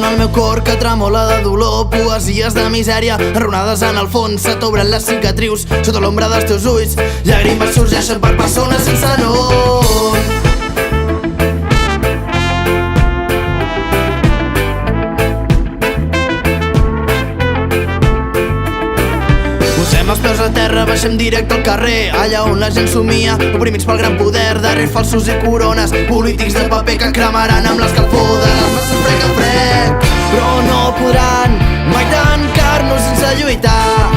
El meu cor que tremola de dolor, poesies de misèria enrunades en el fons, se t'obren les cicatrius sota l'ombra dels teus ulls, llàgrimes sorgeixen per persones sense nom. Posem els peus a terra, baixem directe al carrer, allà on la gent somia, oprimits pel gran poder, darrere falsos i corones, polítics de paper que cremaran amb l'escalfor de les masses frec a frec. Però no podran mai tancar-nos sense lluitar.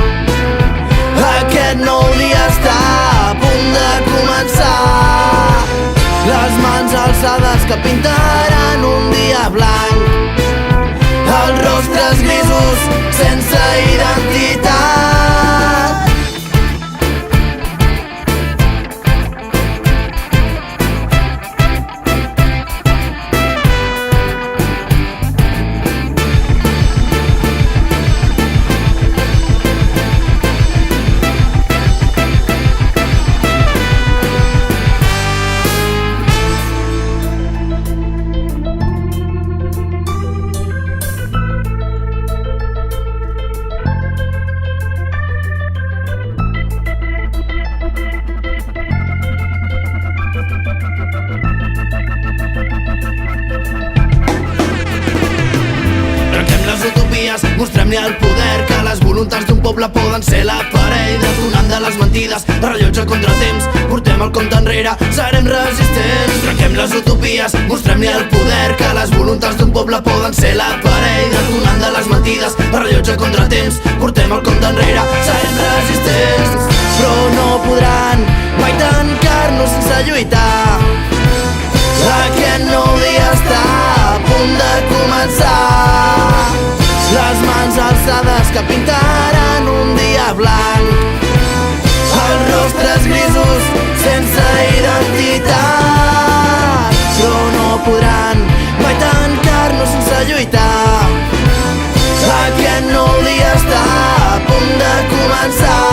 Aquest nou dia està a punt de començar. Les mans alçades que pintaran un dia blanc, els rostres grisos sense identitat. Mostrem-li al poder que les voluntats d'un poble poden ser l'aparell detonant de les mentides, rellotge contra temps, portem el compte enrere, serem resistents. Trenquem les utopies, mostrem-li al poder que les voluntats d'un poble poden ser l'aparell detonant de les mentides, rellotge contra temps, portem el compte enrere, serem resistents. Però no podran mai tancar-nos sense lluitar. Aquest nou dia està a punt de començar. Les mans alçades que pintaran un dia blanc, els rostres grisos sense identitat. Però no podran mai tancar-nos sense lluitar. Aquest nou dia està a punt de començar.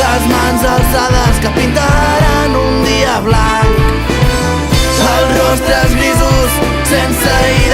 Les mans alçades que pintaran un dia blanc, els rostres grisos sense identitat.